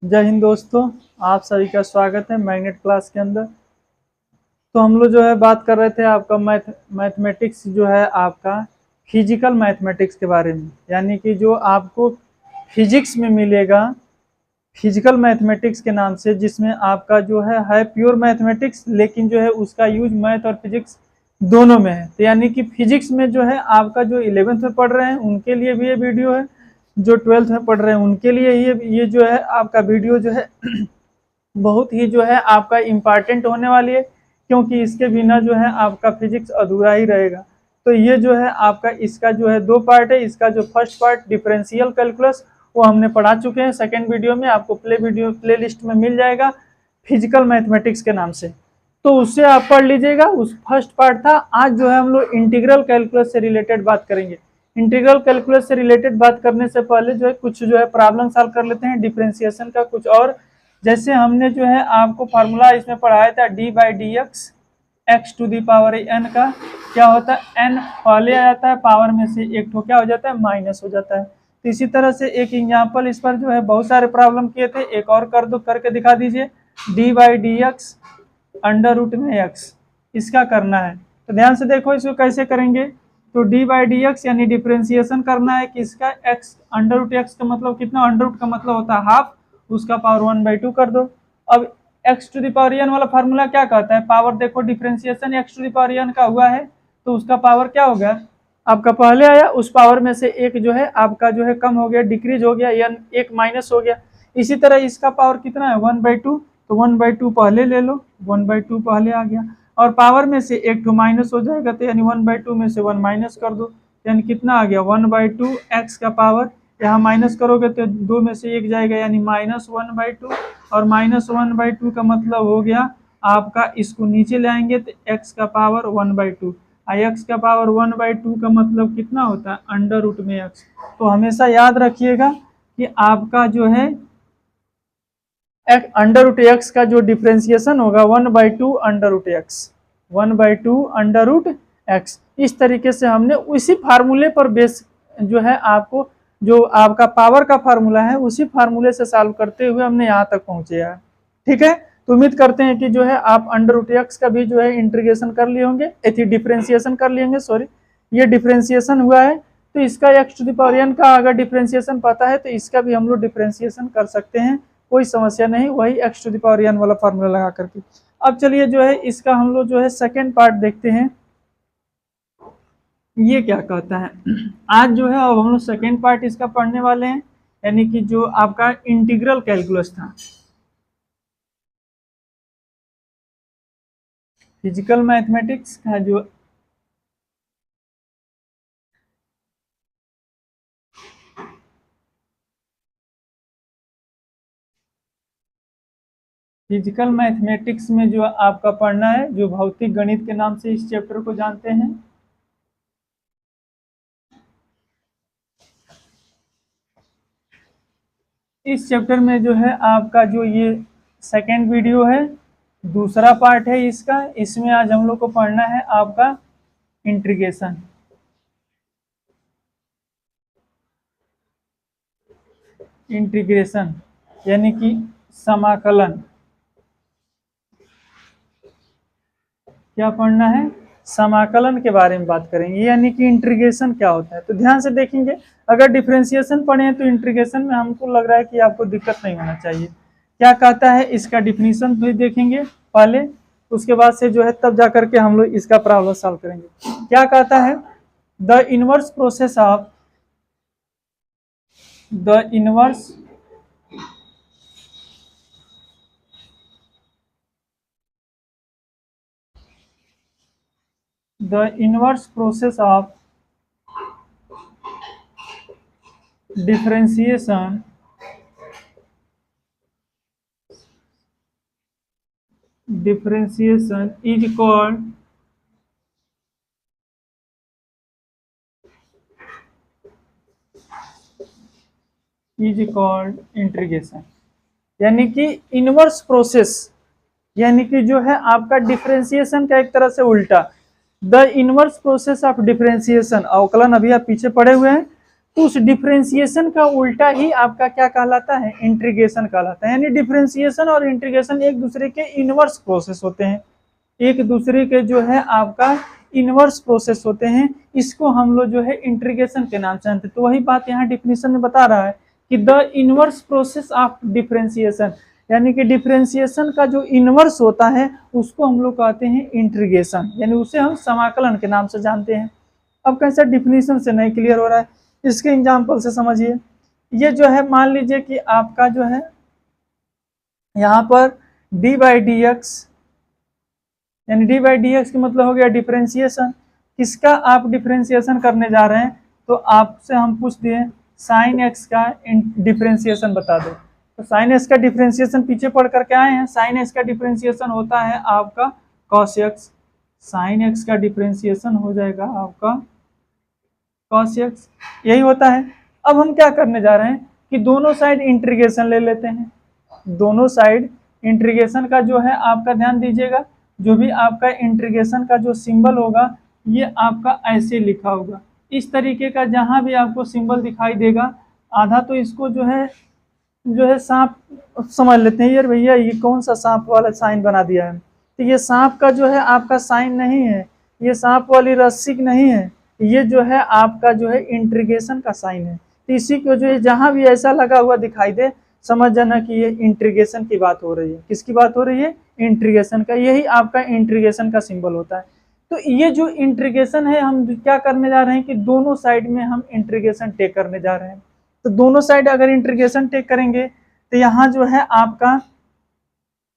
जय हिंद दोस्तों, आप सभी का स्वागत है मैग्नेट क्लास के अंदर। तो हम लोग जो है बात कर रहे थे आपका मैथमेटिक्स जो है आपका फिजिकल मैथमेटिक्स के बारे में, यानी कि जो आपको फिजिक्स में मिलेगा फिजिकल मैथमेटिक्स के नाम से, जिसमें आपका जो है प्योर मैथमेटिक्स, लेकिन जो है उसका यूज मैथ और फिजिक्स दोनों में है। तो यानी कि फिजिक्स में जो है आपका जो 11th में पढ़ रहे हैं उनके लिए भी ये वीडियो है, जो 12th में पढ़ रहे हैं उनके लिए ये जो है आपका वीडियो जो है बहुत ही जो है आपका इम्पॉर्टेंट होने वाली है, क्योंकि इसके बिना जो है आपका फिजिक्स अधूरा ही रहेगा। तो ये जो है आपका इसका जो है दो पार्ट है। इसका जो फर्स्ट पार्ट डिफरेंशियल कैलकुलस वो हमने पढ़ा चुके हैं, सेकेंड वीडियो में आपको प्ले लिस्ट में मिल जाएगा फिजिकल मैथमेटिक्स के नाम से, तो उससे आप पढ़ लीजिएगा। उस फर्स्ट पार्ट था। आज जो है हम लोग इंटीग्रल कैलकुलस से रिलेटेड बात करेंगे। इंटीग्रल कैलकुलस से रिलेटेड बात करने से पहले जो है कुछ जो है प्रॉब्लम सॉल्व कर लेते हैं डिफरेंशिएशन का कुछ और। जैसे हमने जो है आपको फार्मूला इसमें पढ़ाया था d/dx x to the power n का क्या होता है, n पहले आ जाता है, पावर में से एक तो क्या हो जाता है, माइनस हो जाता है। तो इसी तरह से एक एग्जाम्पल इस पर जो है बहुत सारे प्रॉब्लम किए थे, एक और कर दो, करके दिखा दीजिए। d/dx अंडर रूट में x, इसका करना है। तो ध्यान से देखो इसको कैसे करेंगे। तो d/dx यानी डिफरेंशिएशन करना है किसका, x अंडर रूट x का मतलब कितना, अंडर रूट का मतलब होता है हाफ, उसका पावर 1/2 कर दो। अब x to the power n वाला फार्मूला क्या कहता है, पावर देखो differentiation x to the power n का हुआ है तो उसका पावर क्या हो गया, आपका पहले आया उस पावर में से एक जो है आपका जो है कम हो गया, डिक्रीज हो गया, n एक माइनस हो गया। इसी तरह इसका पावर कितना है, 1/2, तो 1/2 पहले ले लो, 1/2 पहले आ गया, और पावर में से एक तो माइनस हो जाएगा, तो यानी 1/2 में से 1 माइनस कर दो, यानी कितना आ गया, 1/2 x का पावर, यहाँ माइनस करोगे तो 2 में से एक जाएगा, यानी -1/2, और -1/2 का मतलब हो गया आपका, इसको नीचे ले आएंगे तो x का पावर 1/2, x का पावर 1/2 का मतलब कितना होता है, अंडर रूट में x। तो हमेशा याद रखिएगा कि आपका जो है अंडर रूट एक्स का जो डिफ्रेंसिएशन होगा 1/2 under root X, 1/2 under root X. इस तरीके से हमने उसी फार्मूले पर बेस जो है आपको जो आपका पावर का फार्मूला है उसी फार्मूले से सॉल्व करते हुए हमने यहाँ तक पहुंचे हैं। ठीक है, तो उम्मीद करते हैं कि जो है आप अंडर रूट एक्स का भी जो है इंटीग्रेशन कर लिए होंगे, डिफ्रेंसिएशन कर लिए होंगे, सॉरी, ये डिफ्रेंसिएशन हुआ है तो इसका x to the power n का अगर डिफ्रेंसिएशन पता है तो इसका भी हम लोग डिफ्रेंसिएशन कर सकते हैं, कोई समस्या नहीं, वही x to the power n वाला फार्मूला लगा करके। अब चलिए जो है इसका हम लोग जो है सेकेंड पार्ट देखते हैं, ये क्या कहता है। आज जो है अब हम लोग सेकेंड पार्ट इसका पढ़ने वाले हैं, यानी कि जो आपका इंटीग्रल कैलकुलस था। फिजिकल मैथमेटिक्स का जो फिजिकल मैथमेटिक्स में जो आपका पढ़ना है, जो भौतिक गणित के नाम से इस चैप्टर को जानते हैं। इस चैप्टर में जो है आपका जो ये सेकेंड वीडियो है, दूसरा पार्ट है इसका, इसमें आज हम लोग को पढ़ना है आपका इंटीग्रेशन। इंटीग्रेशन यानी कि समाकलन। क्या पढ़ना है, समाकलन के बारे में बात करेंगे, यानी कि इंटीग्रेशन क्या होता है। तो ध्यान से देखेंगे, अगर डिफरेंशिएशन पढ़े हैं तो इंटीग्रेशन में हमको लग रहा है कि आपको दिक्कत नहीं होना चाहिए। क्या कहता है, इसका डिफिनीशन भी देखेंगे पहले, उसके बाद से जो है तब जा करके हम लोग इसका प्रॉब्लम सॉल्व करेंगे। क्या कहता है, the inverse process of the inverse process of differentiation is called integration. यानी कि इनवर्स प्रोसेस, यानी कि जो है आपका डिफरेंशिएशन का एक तरह से उल्टा, the inverse process of differentiation, अवकलन अभी आप पीछे पढ़े हुए हैं, तो उस डिफरेंशिएशन का उल्टा ही आपका क्या कहलाता है, इंटीग्रेशन कहलाता है। यानी डिफरेंशिएशन और इंटीग्रेशन एक दूसरे के इनवर्स प्रोसेस होते हैं, एक दूसरे के जो है आपका इनवर्स प्रोसेस होते हैं। इसको हम लोग जो है इंटीग्रेशन के नाम से जानते हैं। तो वही बात यहाँ डिफिनीशन में बता रहा है कि the inverse process of differentiation, यानी कि डिफरेंशिएशन का जो इनवर्स होता है उसको हम लोग कहते हैं इंटीग्रेशन, यानी उसे हम समाकलन के नाम से जानते हैं। अब कैसे डिफिनीशन से नहीं क्लियर हो रहा है, इसके एग्जाम्पल से समझिए। ये जो है मान लीजिए कि आपका जो है यहाँ पर डी बाई डी एक्स, यानी डी बाई डी एक्स की मतलब हो गया डिफरेंशिएशन। किसका आप डिफरेंशिएशन करने जा रहे हैं, तो आपसे हम पूछ दिए साइन एक्स का डिफरेंशिएशन बता दो। तो साइन एक्स का डिफरेंशिएशन पीछे पढ़ करके आए हैं। साइन एक्स का डिफरेंशिएशन होता है आपका कॉस एक्स, साइन एक्स का डिफरेंशिएशन हो जाएगा आपका कॉस एक्स, यही होता है। अब हम क्या करने जा रहे हैं कि दोनों साइड इंटीग्रेशन ले लेते हैं। दोनों साइड इंटीग्रेशन का जो है आपका ध्यान दीजिएगा, जो भी आपका इंटीग्रेशन का जो सिंबल होगा ये आपका ऐसे लिखा होगा, इस तरीके का। जहां भी आपको सिंबल दिखाई देगा, आधा तो इसको जो है सांप समझ लेते हैं, यार भैया ये कौन सा सांप वाला साइन बना दिया है। तो ये सांप का जो है आपका साइन नहीं है, ये सांप वाली रस्सी नहीं है, ये जो है आपका जो है इंटीग्रेशन का साइन है। तो इसी को जो है जहां भी ऐसा लगा हुआ दिखाई दे, समझ जाना कि ये इंटीग्रेशन की बात हो रही है। किसकी बात हो रही है, इंटीग्रेशन का। यही आपका इंटीग्रेशन का सिंबल होता है। तो ये जो इंटीग्रेशन है, हम क्या करने जा रहे हैं कि दोनों साइड में हम इंटीग्रेशन टेक करने जा रहे हैं। तो दोनों साइड अगर इंटीग्रेशन टेक करेंगे तो यहाँ जो है आपका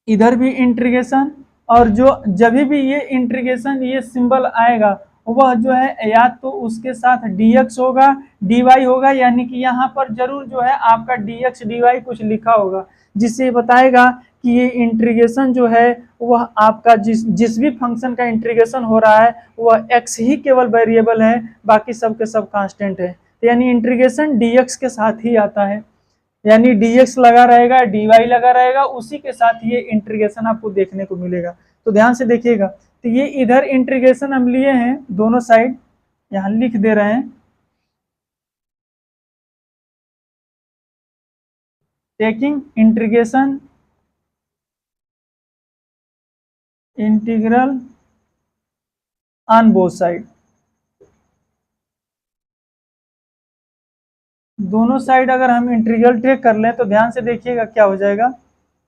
इधर भी इंटीग्रेशन, और जो जब भी ये इंटीग्रेशन ये सिंबल आएगा वह जो है या तो उसके साथ dx होगा, dy होगा, यानी कि यहाँ पर जरूर जो है आपका dx dy कुछ लिखा होगा, जिससे बताएगा कि ये इंटीग्रेशन जो है वह आपका जिस भी फंक्शन का इंटीग्रेशन हो रहा है वह x ही केवल वेरिएबल है, बाकी सब के सब कांस्टेंट है। तो यानी इंटीग्रेशन dx के साथ ही आता है, यानी dx लगा रहेगा, dy लगा रहेगा, उसी के साथ ये इंटीग्रेशन आपको देखने को मिलेगा। तो ध्यान से देखिएगा। तो ये इधर इंटीग्रेशन हम लिए हैं, दोनों साइड यहाँ लिख दे रहे हैं, taking integration integral on both side. दोनों साइड अगर हम इंटीग्रल टेक कर लें तो ध्यान से देखिएगा क्या हो जाएगा।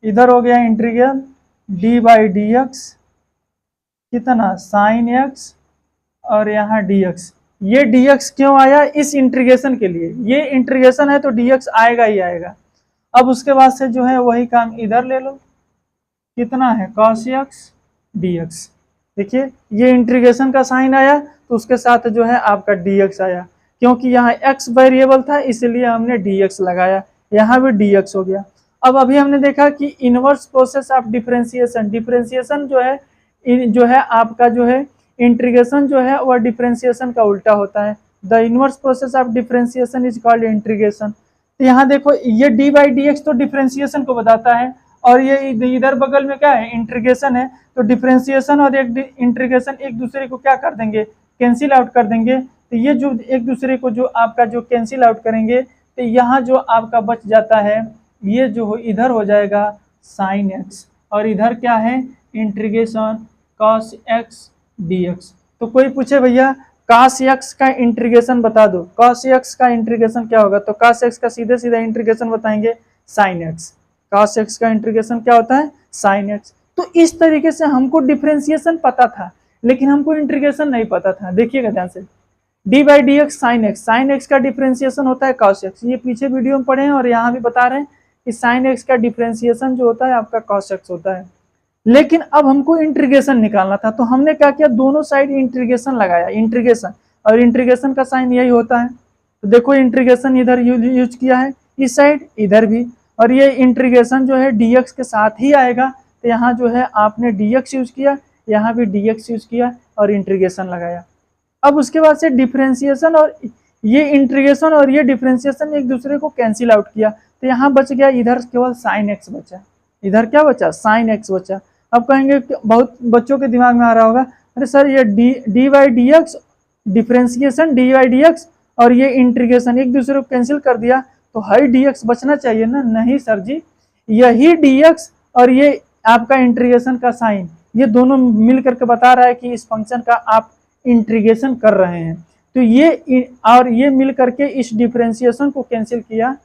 इधर हो गया integral D by D x, कितना साइन एक्स, और यहाँ dx। ये dx क्यों आया, इस इंटीग्रेशन के लिए। ये इंटीग्रेशन है तो dx आएगा ही आएगा। अब उसके बाद से जो है वही काम इधर ले लो, कितना है cos x dx। देखिए ये इंटीग्रेशन का साइन आया तो उसके साथ जो है आपका dx आया, क्योंकि यहाँ x वेरिएबल था इसलिए हमने dx लगाया, यहाँ भी dx हो गया। अब अभी हमने देखा कि inverse process of differentiation, differentiation जो है आपका जो है इंटीग्रेशन जो है वह डिफरेंशिएशन का उल्टा होता है। The inverse process of differentiation is called integration. तो यहाँ देखो ये डी बाई डी एक्स तो डिफरेंशिएशन को बताता है, और ये इधर बगल में क्या है, इंटीग्रेशन है। तो डिफरेंशिएशन और एक इंटीग्रेशन एक दूसरे को क्या कर देंगे, कैंसिल आउट कर देंगे। तो ये जो एक दूसरे को जो आपका जो कैंसिल आउट करेंगे, तो यहाँ जो आपका बच जाता है ये जो इधर हो जाएगा साइन एक्स, और इधर क्या है इंटीग्रेशन cos x dx। तो कोई पूछे भैया cos x का इंटीग्रेशन बता दो, cos x का इंटीग्रेशन क्या होगा, तो cos x का सीधे सीधा इंटीग्रेशन बताएंगे sin x। cos x का इंटीग्रेशन क्या होता है, sin x। तो इस तरीके से हमको डिफरेंशिएशन पता था लेकिन हमको इंटीग्रेशन नहीं पता था। देखिएगा ध्यान से, D by D x sine x, sine x का डिफरेंशिएशन होता है cos x। ये पीछे वीडियो में पढ़े हैं और यहाँ भी बता रहे हैं कि sin x का डिफरेंशिएशन जो होता है आपका cos x होता है। लेकिन अब हमको इंटीग्रेशन निकालना था, तो हमने क्या किया, दोनों साइड इंटीग्रेशन लगाया, इंटीग्रेशन, और इंटीग्रेशन का साइन यही होता है। तो देखो इंटीग्रेशन इधर यूज किया है, इस साइड इधर भी, और ये इंटीग्रेशन जो है dx के साथ ही आएगा। तो यहाँ जो है आपने dx यूज किया, यहाँ भी dx यूज किया और इंटीग्रेशन लगाया। अब उसके बाद से डिफरेंशिएशन और ये इंटीग्रेशन और ये डिफरेंशिएशन एक दूसरे को कैंसिल आउट किया, तो यहाँ बच गया इधर केवल साइन एक्स बचा, इधर क्या बचा, साइन एक्स बचा। अब कहेंगे बहुत बच्चों के दिमाग में आ रहा होगा, अरे सर ये D by D x differentiation D by D x और ये इंटीग्रेशन एक दूसरे को कैंसिल कर दिया तो हाई dx बचना चाहिए ना। नहीं सर जी, यही dx और ये आपका इंटीग्रेशन का साइन, ये दोनों मिल करके बता रहा है कि इस फंक्शन का आप इंटीग्रेशन कर रहे हैं। तो ये और ये मिल करके इस डिफरेंशिएशन को कैंसिल किया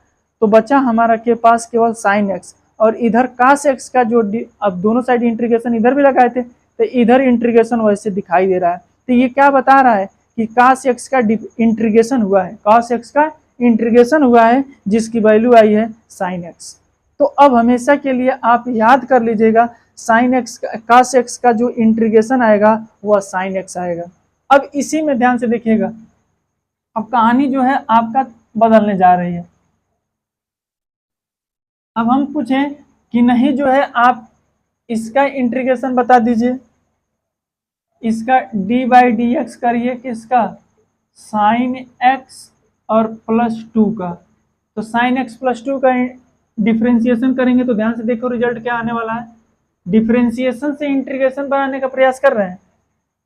तो बचा हमारा के पास केवल साइन एक्स, और इधर कास एक्स का जो अब दोनों साइड इंटीग्रेशन इधर भी लगाए थे तो इधर इंटीग्रेशन वैसे दिखाई दे रहा है। तो ये क्या बता रहा है कि कास एक्स का इंटीग्रेशन हुआ है, कास एक्स का इंटीग्रेशन हुआ है जिसकी वैल्यू आई है साइन एक्स। तो अब हमेशा के लिए आप याद कर लीजिएगा साइन एक्स कास एक्स का जो इंटीग्रेशन आएगा वह साइन एक्स आएगा। अब इसी में ध्यान से देखिएगा, अब कहानी जो है आपका बदलने जा रही है। अब हम पूछें कि नहीं जो है आप इसका इंटीग्रेशन बता दीजिए, इसका डी बाई डी एक्स करिए किसका, साइन एक्स और प्लस 2 का। तो साइन एक्स प्लस 2 का डिफ्रेंसिएशन करेंगे तो ध्यान से देखो रिजल्ट क्या आने वाला है। डिफ्रेंसिएशन से इंटीग्रेशन बनाने का प्रयास कर रहे हैं।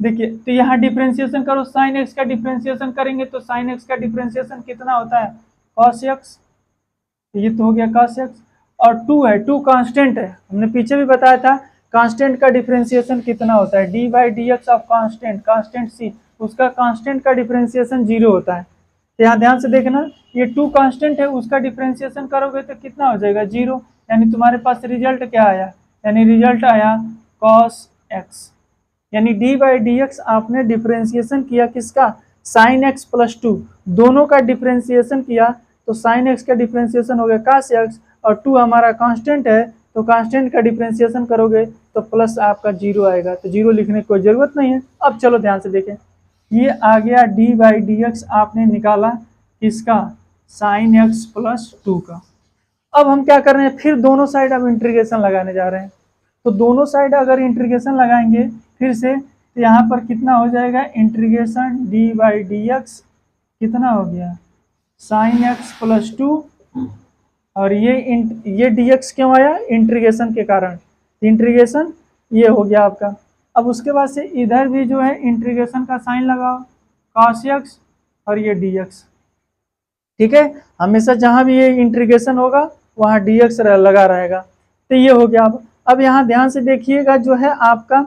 देखिए तो यहाँ डिफ्रेंसिएशन करो, साइन एक्स का डिफ्रेंसिएशन करेंगे तो साइन एक्स का डिफ्रेंसिएशन कितना होता है, कॉस एक्स। ये तो हो गया कॉस एक्स, और 2 है, 2 कांस्टेंट है, हमने पीछे भी बताया था कांस्टेंट का डिफरेंशिएशन कितना होता है, D by D X of constant, constant C, उसका कांस्टेंट का डिफरेंशिएशन 0 होता है। तो यहाँ ध्यान से देखना, ये 2 कांस्टेंट है, उसका डिफरेंशिएशन करोगे तो कितना हो जाएगा 0, यानी तुम्हारे पास रिजल्ट क्या आया, यानी रिजल्ट आया कॉस एक्स। यानी डी बाई डी एक्स आपने डिफरेंशिएशन किया किसका, साइन एक्स प्लस 2, दोनों का डिफरेंशिएशन किया तो साइन एक्स का डिफरेंशिएशन हो गया कास एक्स, और 2 हमारा कांस्टेंट है तो कांस्टेंट का डिफरेंशिएशन करोगे तो प्लस आपका 0 आएगा। तो 0 लिखने की कोई ज़रूरत नहीं है। अब चलो ध्यान से देखें, ये आ गया डी बाई डी एक्स आपने निकाला किसका, साइन एक्स प्लस 2 का। अब हम क्या कर रहे हैं, फिर दोनों साइड अब इंटीग्रेशन लगाने जा रहे हैं। तो दोनों साइड अगर इंटीग्रेशन लगाएंगे फिर से तो यहाँ पर कितना हो जाएगा, integration D by D x कितना हो गया, साइन एक्स प्लस 2, और ये dx क्यों आया, इंटीग्रेशन के कारण, इंटीग्रेशन ये हो गया आपका। अब उसके बाद से इधर भी जो है इंटीग्रेशन का साइन लगाओ, cos x और ये dx, ठीक है, हमेशा जहां भी ये इंटीग्रेशन होगा वहां dx लगा रहेगा। तो ये हो गया। अब यहाँ ध्यान से देखिएगा, जो है आपका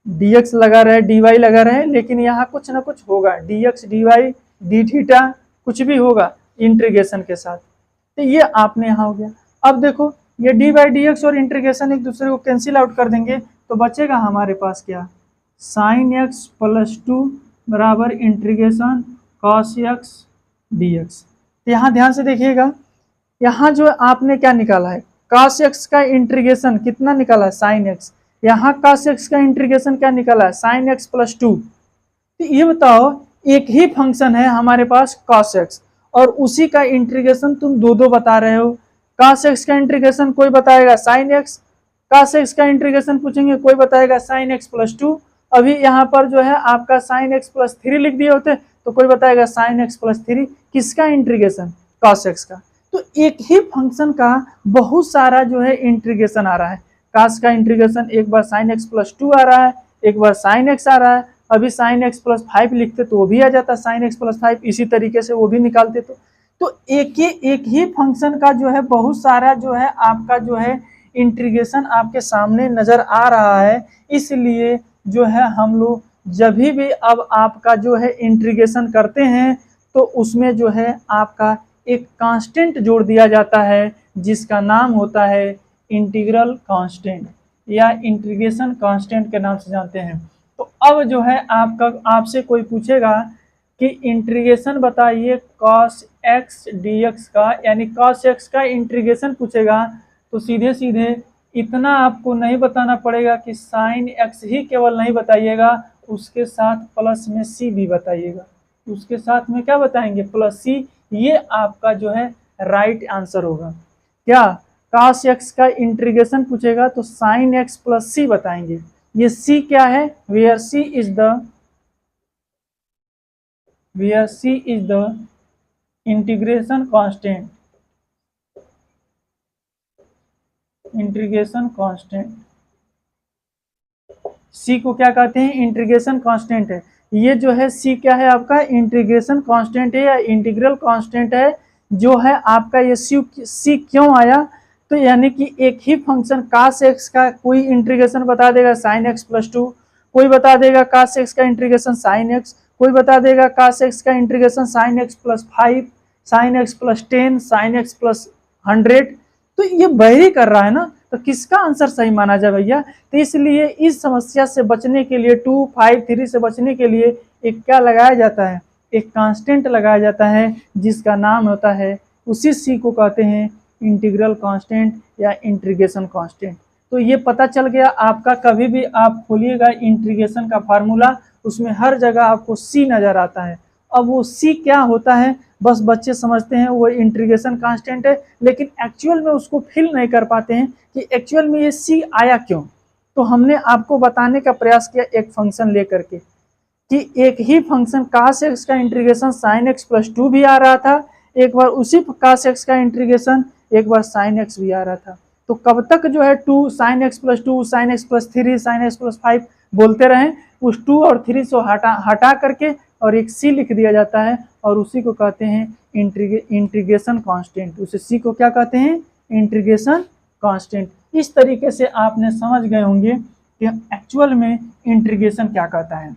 dx लगा रहे, dy लगा रहे, लेकिन यहाँ कुछ ना कुछ होगा, dx dy d थीटा कुछ भी होगा इंटीग्रेशन के साथ। तो ये आपने यहाँ हो गया। अब देखो ये डी बाई डी एक्स और इंटीग्रेशन एक दूसरे को कैंसिल आउट कर देंगे तो बचेगा हमारे पास क्या, साइन एक्स प्लस 2 बराबर integration cos x D x. तो यहाँ ध्यान से देखिएगा, यहाँ जो आपने क्या निकाला है, कॉस एक्स का इंटीग्रेशन कितना निकाला है, साइन एक्स, यहाँ कॉस एक्स का इंटीग्रेशन क्या निकाला है, साइन एक्स प्लस 2। तो ये बताओ, एक ही फंक्शन है हमारे पास कॉस एक्स और उसी का इंटीग्रेशन तुम दो बता रहे हो। cos x का इंटीग्रेशन कोई बताएगा sin x, cos x का इंटीग्रेशन पूछेंगे कोई बताएगा sin x प्लस 2। अभी यहाँ पर जो है आपका sin x प्लस 3 लिख दिए होते तो कोई बताएगा sin x प्लस 3, किसका इंटीग्रेशन, cos x का। तो एक ही फंक्शन का बहुत सारा जो है इंटीग्रेशन आ रहा है। cos का इंटीग्रेशन एक बार sin x प्लस 2 आ रहा है, एक बार sin x आ रहा है, अभी sin x प्लस 5 लिखते तो वो भी आ जाता sin x प्लस 5, इसी तरीके से वो भी निकालते तो एक ही फंक्शन का जो है बहुत सारा जो है आपका जो है इंटीग्रेशन आपके सामने नजर आ रहा है। इसलिए जो है हम लोग जब भी अब आपका जो है इंटीग्रेशन करते हैं तो उसमें जो है आपका एक कांस्टेंट जोड़ दिया जाता है जिसका नाम होता है इंटीग्रल कांस्टेंट या इंटीग्रेशन कांस्टेंट के नाम से जानते हैं। तो अब जो है आपसे कोई पूछेगा कि इंटीग्रेशन बताइए cos x dx का, यानी cos x का इंटीग्रेशन पूछेगा तो सीधे सीधे इतना आपको नहीं बताना पड़ेगा कि sin x ही केवल नहीं बताइएगा, उसके साथ प्लस में c भी बताइएगा, उसके साथ में क्या बताएंगे, प्लस c। ये आपका जो है राइट आंसर होगा। क्या cos x का इंटीग्रेशन पूछेगा तो sin x प्लस c बताएंगे। ये c क्या है, where c is the integration constant, integration constant, C को क्या कहते हैं, इंटीग्रेशन कांस्टेंट है। ये जो है सी क्या है आपका इंटीग्रेशन कांस्टेंट है या इंटीग्रल कांस्टेंट है जो है आपका। ये सी क्यों आया, तो यानी कि एक ही फंक्शन cos x का कोई इंटीग्रेशन बता देगा sin x प्लस 2, कोई बता देगा cos x का इंटीग्रेशन sin x, कोई बता देगा cos x का integration sin x plus 5, sin x plus 10, sin x plus 100। तो ये वही कर रहा है ना, तो किसका आंसर सही माना जाए भैया। तो इसलिए इस समस्या से बचने के लिए 2, 5, 3 से बचने के लिए एक क्या लगाया जाता है, एक कांस्टेंट लगाया जाता है जिसका नाम होता है, उसी सी को कहते हैं इंटीग्रल कांस्टेंट या इंटीग्रेशन कांस्टेंट। तो ये पता चल गया आपका, कभी भी आप खोलिएगा इंटीग्रेशन का फार्मूला उसमें हर जगह आपको सी नजर आता है। अब वो सी क्या होता है बस बच्चे समझते हैं वो इंटीग्रेशन कांस्टेंट है, लेकिन एक्चुअल में उसको फील नहीं कर पाते हैं कि एक्चुअल में ये सी आया क्यों। तो हमने आपको बताने का प्रयास किया एक फंक्शन लेकर के कि एक ही फंक्शन cos x का इंटीग्रेशन sin x प्लस 2 भी आ रहा था, एक बार उसी cos x का इंटीग्रेशन एक बार sin x भी आ रहा था। तो कब तक जो है 2 sin x plus 2, sin x plus 3, sin x plus 5 बोलते रहें, उस 2 और 3 से हटा करके और एक सी लिख दिया जाता है और उसी को कहते हैं इंटीग्रेशन कांस्टेंट। उसे सी को क्या कहते हैं, इंटीग्रेशन कांस्टेंट। इस तरीके से आपने समझ गए होंगे कि एक्चुअल में इंटीग्रेशन क्या कहता है।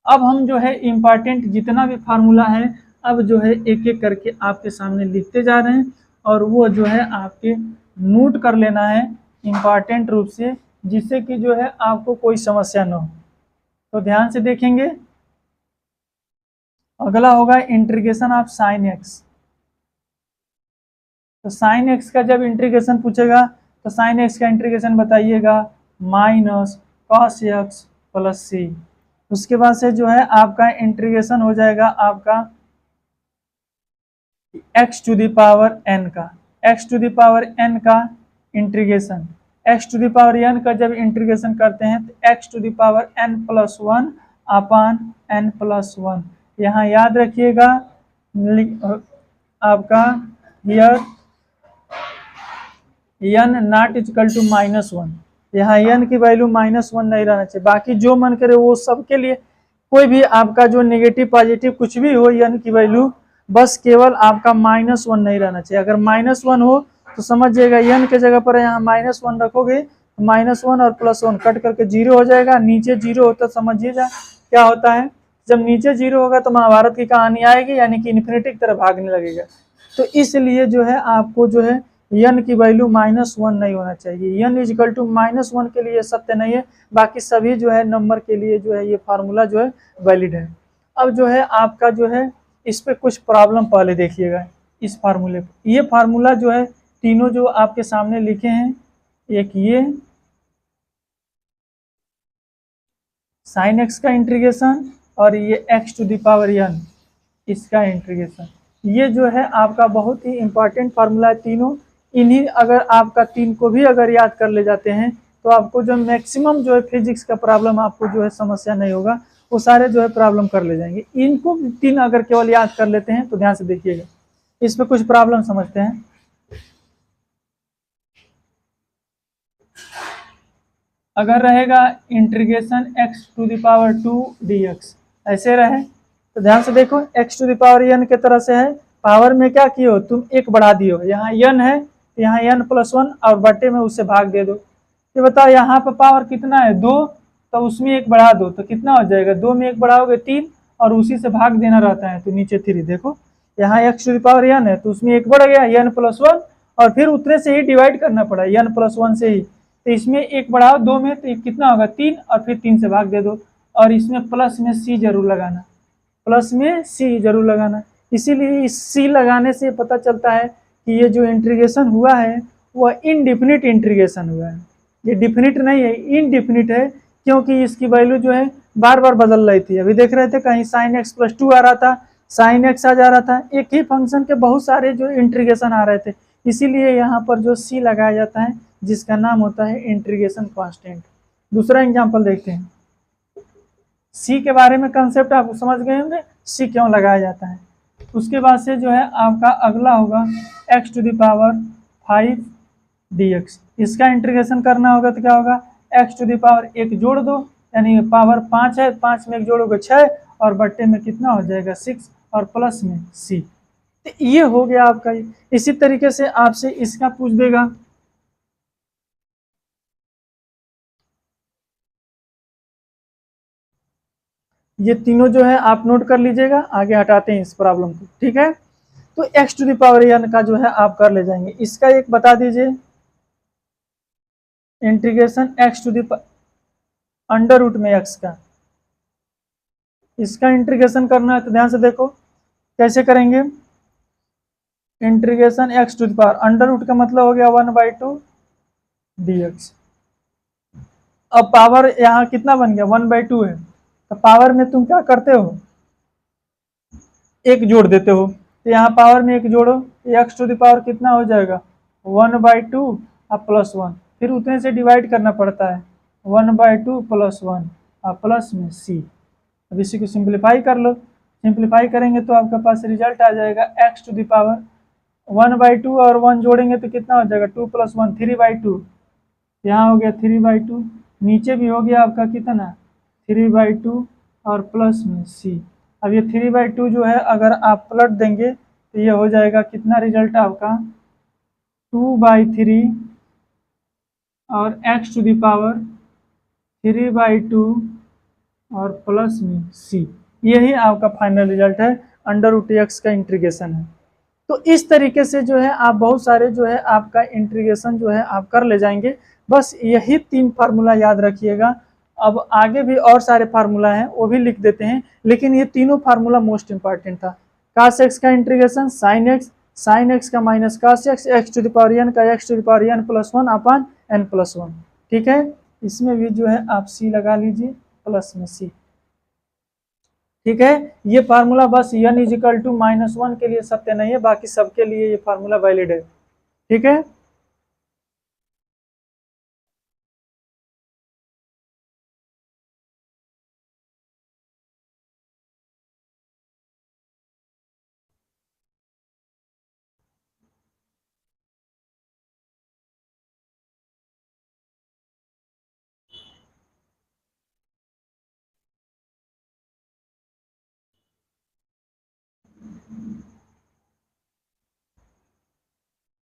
अब हम जो है इम्पॉर्टेंट जितना भी फार्मूला है अब जो है एक एक करके आपके सामने लिखते जा रहे हैं और वो जो है आपके नोट कर लेना है इम्पॉर्टेंट रूप से, जिससे कि जो है आपको कोई समस्या न हो। तो ध्यान से देखेंगे। अगला होगा इंटीग्रेशन ऑफ साइन एक्स। तो साइन एक्स का जब इंटीग्रेशन पूछेगा तो साइन एक्स का इंटीग्रेशन बताइएगा माइनस कॉस एक्स प्लस सी। उसके बाद से जो है आपका इंटीग्रेशन हो जाएगा आपका x to the power n का, x to the power n का integration, x to the power n का जब इंटीग्रेशन करते हैं तो x to the power n plus 1 upon n plus 1। यहाँ याद रखिएगा आपका here n not equal to -1, यहाँ n की वैल्यू -1 नहीं रहना चाहिए। बाकी जो मन करे वो सबके लिए, कोई भी आपका जो नेगेटिव पॉजिटिव कुछ भी हो n की वैल्यू, बस केवल आपका -1 नहीं रहना चाहिए। अगर -1 हो तो समझिएगा n के जगह पर यहाँ -1 रखोगे तो -1 और +1 कट करके 0 हो जाएगा। नीचे 0 होता समझिएगा क्या होता है, जब नीचे 0 होगा तो महाभारत की कहानी आएगी, यानी कि इन्फिनिटी की तरफ भागने लगेगा। तो इसलिए जो है आपको जो है n की वैल्यू -1 नहीं होना चाहिए। n इक्वल टू -1 के लिए सत्य नहीं है, बाकी सभी जो है नंबर के लिए जो है ये फार्मूला जो है वैलिड है। अब जो है आपका जो है इस पे कुछ प्रॉब्लम पहले देखिएगा इस फार्मूले पे। ये फार्मूला जो है तीनों जो आपके सामने लिखे हैं, एक ये साइन एक्स का इंटीग्रेशन और ये x to the power n इसका इंटीग्रेशन, ये जो है आपका बहुत ही इंपॉर्टेंट फार्मूला है तीनों। इन्हीं अगर आपका 3 को भी अगर याद कर ले जाते हैं तो आपको जो मैक्सिमम जो है फिजिक्स का प्रॉब्लम आपको जो है समस्या नहीं होगा, वो सारे जो है प्रॉब्लम कर ले जाएंगे। इनको 3 अगर केवल याद कर लेते हैं तो ध्यान से देखिएगा, इस पे कुछ प्रॉब्लम समझते हैं। अगर रहेगा integration x to the power 2 dx, ऐसे रहे तो ध्यान से देखो x to the power n के तरह से है, पावर में क्या किए हो तुम एक बढ़ा दियो, यहाँ n है तो यहाँ n प्लस 1 और बटे में उससे भाग दे दो। ये बताओ यहाँ पर पावर कितना है 2, तो उसमें एक बढ़ा दो तो कितना हो जाएगा, 2 में एक बढ़ाओगे 3 और उसी से भाग देना रहता है तो नीचे 3। देखो यहाँ x to the power n है तो उसमें एक बढ़ गया n प्लस 1 और फिर उतने से ही डिवाइड करना पड़ा n प्लस 1 से ही, तो इसमें एक बढ़ाओ 2 में तो कितना होगा 3 और फिर 3 से भाग दे दो। और इसमें प्लस में c जरूर लगाना, प्लस में c जरूर लगाना। इसीलिए इस c लगाने से पता चलता है कि ये जो इंटीग्रेशन हुआ है वह इनडिफिनिट इंटीग्रेशन हुआ है। ये डिफिनिट नहीं है, इनडिफिनिट है, क्योंकि इसकी वैल्यू जो है बार बार बदल रही थी। अभी देख रहे थे कहीं sin x प्लस 2 आ रहा था, sin x आ जा रहा था, एक ही फंक्शन के बहुत सारे जो इंटीग्रेशन आ रहे थे। इसीलिए यहाँ पर जो c लगाया जाता है जिसका नाम होता है इंटीग्रेशन कांस्टेंट। दूसरा एग्जांपल देखते हैं। c के बारे में कंसेप्ट आप समझ गए होंगे, c क्यों लगाया जाता है। उसके बाद से जो है आपका अगला होगा x to the power 5 dx, इसका इंटीग्रेशन करना होगा तो क्या होगा x टू द पावर 1 जोड़ दो यानी पावर 5 है, 5 में एक जोड़ोगे 6 और बट्टे में कितना हो जाएगा 6 और प्लस में c। तो ये हो गया आपका। इसी तरीके से आपसे इसका पूछ देगा, ये तीनों जो है आप नोट कर लीजिएगा, आगे हटाते हैं इस प्रॉब्लम को, ठीक है। तो x to the power n का जो है आप कर ले जाएंगे। इसका एक बता दीजिए, integration x to the under root में x का, इसका इंटीग्रेशन करना है तो ध्यान से देखो कैसे करेंगे। Integration x to the power under root का मतलब हो गया 1/2 dx। अब पावर यहाँ कितना बन गया 1/2 है, तो पावर में तुम क्या करते हो, एक जोड़ देते हो। तो यहाँ पावर में एक जोड़ो, x टू द पावर कितना हो जाएगा 1/2 और प्लस 1, फिर उतने से डिवाइड करना पड़ता है 1/2 प्लस 1 और प्लस में c। अब इसी को सिंप्लीफाई कर लो, सिंप्लीफाई करेंगे तो आपके पास रिजल्ट आ जाएगा x टू द पावर 1/2 और 1 जोड़ेंगे तो कितना हो जाएगा 2 प्लस 1 3/2, यहाँ हो गया 3/2, नीचे भी हो गया आपका कितना 3/2 और प्लस में c। अब ये 3/2 जो है अगर आप पलट देंगे तो ये हो जाएगा कितना रिजल्ट आपका 2/3 और x टू द पावर 3/2 और प्लस में c। यही आपका फाइनल रिजल्ट है, अंडर रूट x का इंटीग्रेशन है। तो इस तरीके से जो है आप बहुत सारे जो है आपका इंटीग्रेशन जो है आप कर ले जाएंगे। बस यही 3 फार्मूला याद रखिएगा। अब आगे भी और सारे फार्मूला हैं वो भी लिख देते हैं, लेकिन ये तीनों फार्मूला मोस्ट इंपॉर्टेंट था। cos x का इंटीग्रेशन sin x का minus cos x, x to the power n का x to the power n plus 1 upon n plus 1, ठीक है। इसमें भी जो है आप c लगा लीजिए प्लस में c, ठीक है। ये फार्मूला बस n इजिकल टू -1 के लिए सत्य नहीं है, बाकी सबके लिए ये फार्मूला वैलिड है, ठीक है।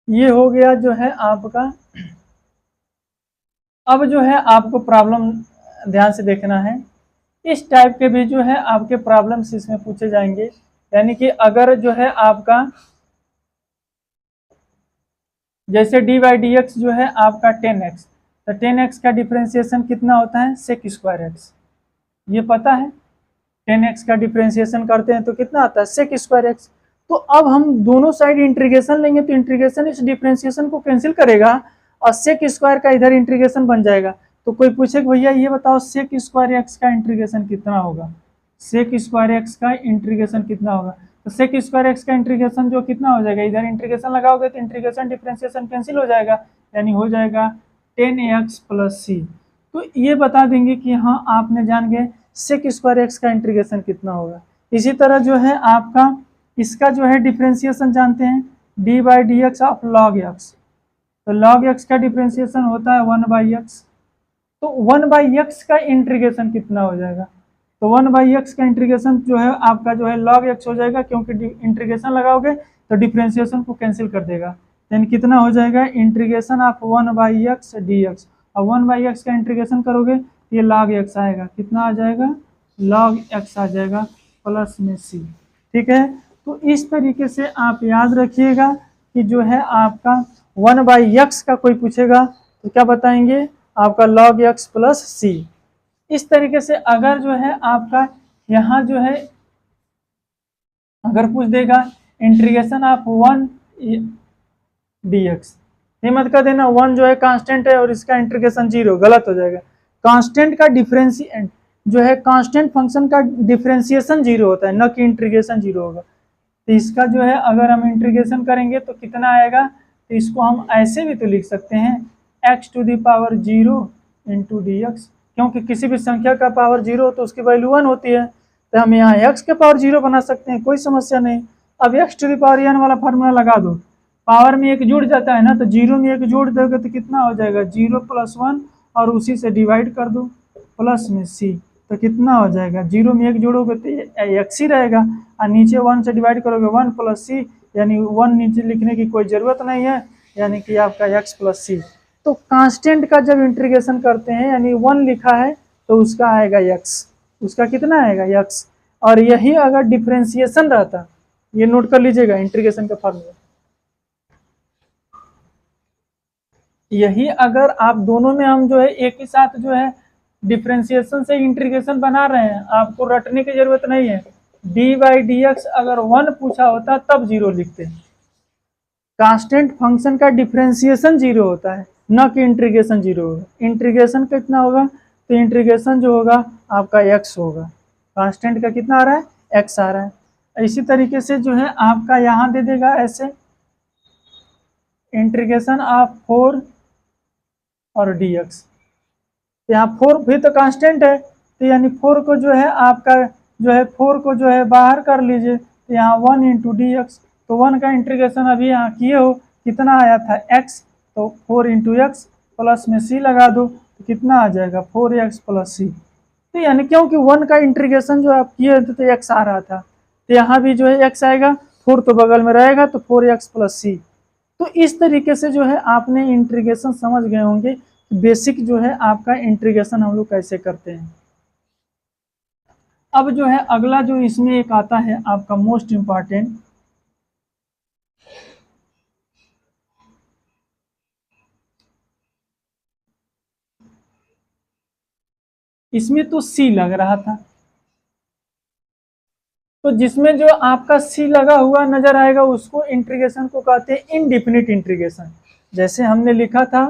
ये हो गया जो है आपका। अब जो है आपको प्रॉब्लम ध्यान से देखना है, इस टाइप के भी जो है आपके प्रॉब्लम्स इसमें पूछे जाएंगे। यानी कि अगर जो है आपका जैसे d/dx जो है आपका 10x, तो 10x का डिफ्रेंसिएशन कितना होता है sec²x, ये पता है। 10x का डिफ्रेंसिएशन करते हैं तो कितना आता है sec²x। तो अब हम दोनों साइड इंटीग्रेशन लेंगे तो इंटीग्रेशन इस डिफ्रेंसिएशन को कैंसिल करेगा और sec² का इधर इंटीग्रेशन बन जाएगा। तो कोई पूछे कि भैया ये बताओ sec² का इंटीग्रेशन कितना होगा, sec² का इंटीग्रेशन कितना होगा। तो sec² का इंटीग्रेशन जो कितना हो जाएगा, इधर इंटीग्रेशन लगाओगे तो इंटीग्रेशन डिफ्रेंसिएशन कैंसिल हो जाएगा, यानी हो जाएगा 10x प्लस c। तो ये बता देंगे कि हाँ आपने जान गए sec² का इंटीग्रेशन कितना होगा। इसी तरह जो है आपका इसका जो है डिफ्रेंसिएशन जानते हैं d/dx ऑफ log x, तो log x का डिफ्रेंसिएशन होता है 1/x। तो 1/x का इंटीग्रेशन कितना हो जाएगा, तो 1/x का इंटीग्रेशन जो है आपका जो है log x हो जाएगा, क्योंकि इंटीग्रेशन लगाओगे तो डिफ्रेंसिएशन को कैंसिल कर देगा। यानी कितना हो जाएगा इंटीग्रेशन ऑफ 1/x dx, और 1/x का इंटीग्रेशन करोगे तो ये log x आएगा, कितना आ जाएगा log x आ जाएगा प्लस में c, ठीक है। तो इस तरीके से आप याद रखिएगा कि जो है आपका 1/x का कोई पूछेगा तो क्या बताएंगे आपका log x प्लस c। इस तरीके से अगर जो है आपका यहाँ जो है अगर पूछ देगा इंटीग्रेशन ऑफ 1 dx, ये मत कर देना 1 जो है कांस्टेंट है और इसका इंटीग्रेशन 0, गलत हो जाएगा। कांस्टेंट का डिफरेंशिएट जो है कांस्टेंट फंक्शन का डिफरेंशिएशन 0 होता है, न कि इंटीग्रेशन 0 होगा। तो इसका जो है अगर हम इंटीग्रेशन करेंगे तो कितना आएगा, तो इसको हम ऐसे भी तो लिख सकते हैं x to the power 0 into dx, क्योंकि किसी भी संख्या का पावर 0 हो तो उसकी वैल्यू 1 होती है, तो हम यहाँ x के पावर 0 बना सकते हैं, कोई समस्या नहीं। अब x to the power n वाला फार्मूला लगा दो, पावर में एक जुड़ जाता है ना, तो 0 में एक जोड़ दोगे तो कितना हो जाएगा 0 प्लस 1 और उसी से डिवाइड कर दो प्लस में सी, तो कितना हो जाएगा, 0 में 1 जोड़ोगे तो x ही रहेगा, और नीचे 1 से डिवाइड करोगे 1 प्लस सी, यानी 1 नीचे लिखने की कोई ज़रूरत नहीं है, यानी कि आपका x प्लस सी। तो कांस्टेंट का जब इंटीग्रेशन करते हैं यानी 1 लिखा है तो उसका आएगा x, उसका कितना आएगा x। और यही अगर डिफ्रेंसिएशन रहता, ये नोट कर लीजिएगा इंटीग्रेशन का फॉर्मूला, यही अगर आप दोनों में हम जो है एक ही साथ जो है डिफ्रेंसिएशन से इंटीग्रेशन बना रहे हैं, आपको रटने की जरूरत नहीं है। dy/dx अगर 1 पूछा होता तब 0 लिखते हैं। कांस्टेंट फंक्शन का डिफ्रेंसिएशन 0 होता है, न कि इंटीग्रेशन 0 होगा। इंटीग्रेशन कितना होगा, तो इंटीग्रेशन जो होगा आपका x होगा। कांस्टेंट का कितना आ रहा है, x आ रहा है। इसी तरीके से जो है आपका यहाँ दे देगा ऐसे, इंटीग्रेशन ऑफ 4 और dx, यहाँ 4 भी तो कांस्टेंट है, तो यानी 4 को जो है आपका जो है 4 को जो है बाहर कर लीजिए, तो यहाँ 1 इंटू डी एक्स, तो 1 का इंटीग्रेशन अभी यहाँ किए हो, कितना आया था x, तो 4 इंटू एक्स प्लस में c लगा दो, तो कितना आ जाएगा 4x प्लस सी। तो यानी क्योंकि 1 का इंटीग्रेशन जो आप किए थे तो x आ रहा था, तो यहाँ भी जो है x आएगा, 4 तो बगल में रहेगा तो 4x प्लस सी। तो इस तरीके से जो है आपने इंटीग्रेशन समझ गए होंगे, बेसिक जो है आपका इंटीग्रेशन हम लोग कैसे करते हैं। अब जो है अगला जो इसमें एक आता है आपका मोस्ट इम्पॉर्टेंट, इसमें तो सी लग रहा था, तो जिसमें जो आपका सी लगा हुआ नजर आएगा उसको इंटीग्रेशन को कहते हैं इनडिफिनिट इंटीग्रेशन। जैसे हमने लिखा था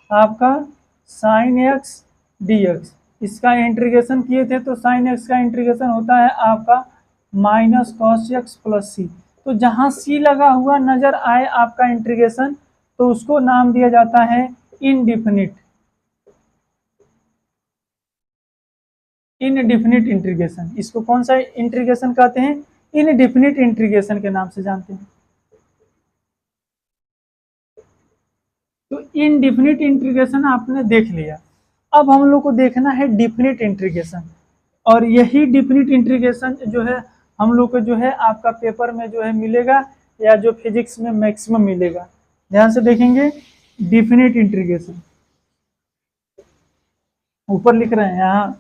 आपका साइन एक्स डी एक्स, इसका इंटीग्रेशन किए थे तो साइन एक्स का इंटीग्रेशन होता है आपका माइनस कॉस एक्स प्लस सी। तो जहाँ सी लगा हुआ नजर आए आपका इंटीग्रेशन, तो उसको नाम दिया जाता है इनडिफिनिट, इनडिफिनिट इंटीग्रेशन। इसको कौन सा इंटीग्रेशन कहते हैं, इनडिफिनिट इंटीग्रेशन के नाम से जानते हैं। तो इनडिफिनिट इंटीग्रेशन आपने देख लिया, अब हम लोग को देखना है डिफिनिट इंटीग्रेशन। और यही डिफिनिट इंटीग्रेशन जो है हम लोग को जो है आपका पेपर में जो है मिलेगा, या जो फिजिक्स में मैक्सिमम मिलेगा। ध्यान से देखेंगे, डिफिनिट इंटीग्रेशन ऊपर लिख रहे हैं यहाँ,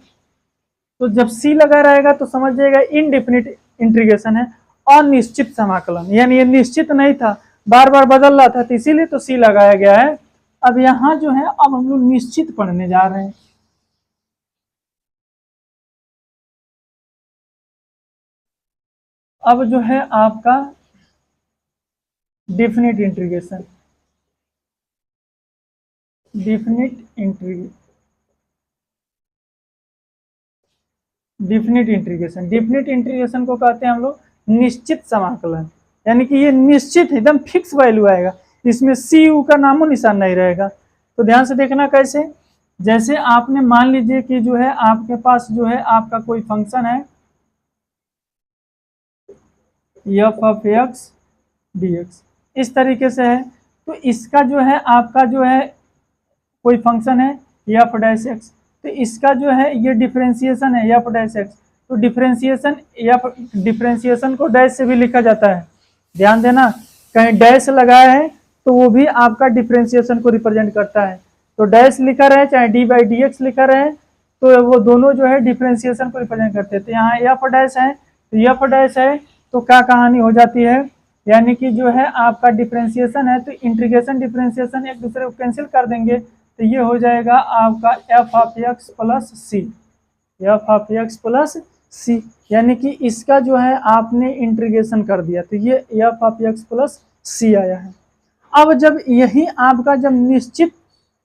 तो जब सी लगा रहेगा तो समझ जाएगा इनडिफिनिट इंटीग्रेशन है, अनिश्चित समाकलन, यानी ये निश्चित नहीं था, बार बार बदल रहा था, तो इसीलिए तो सी लगाया गया है। अब यहाँ जो है अब हम लोग निश्चित पढ़ने जा रहे हैं। अब जो है आपका डिफिनिट इंटीग्रेशन, डिफिनिट इंटीग्रेशन को कहते हैं हम लोग निश्चित समाकलन, यानी कि ये निश्चित एकदम फिक्स वैल्यू आएगा, इसमें सी यू का नामो निशान नहीं रहेगा। तो ध्यान से देखना कैसे, जैसे आपने मान लीजिए कि जो है आपके पास जो है आपका कोई फंक्शन है F of x D x, इस तरीके से है, तो इसका जो है आपका जो है कोई फंक्शन है एफ डैश एक्स, तो इसका जो है ये डिफ्रेंसिएशन है एफ डैश एक्स, तो डिफ्रेंसिएशन को डैश से भी लिखा जाता है। ध्यान देना, कहीं डैश लगाया है तो वो भी आपका डिफ्रेंसिएशन को रिप्रेजेंट करता है। तो डैश लिखा रहे चाहे dy/dx लिखा रहे, तो वो दोनों जो है डिफ्रेंसिएशन को रिप्रेजेंट करते हैं। तो यहाँ एफ डैश है, तो एफ डैश है तो क्या कहानी हो जाती है, यानी कि जो है आपका डिफ्रेंसिएशन है तो इंटीग्रेशन डिफ्रेंसिएशन एक दूसरे को कैंसिल कर देंगे, तो ये हो जाएगा आपका F of X plus C, F of X plus C, यानी कि इसका जो है आपने इंटीग्रेशन कर दिया, तो ये एफ ऑफ एक्स प्लस सी आया है। अब जब यही आपका जब निश्चित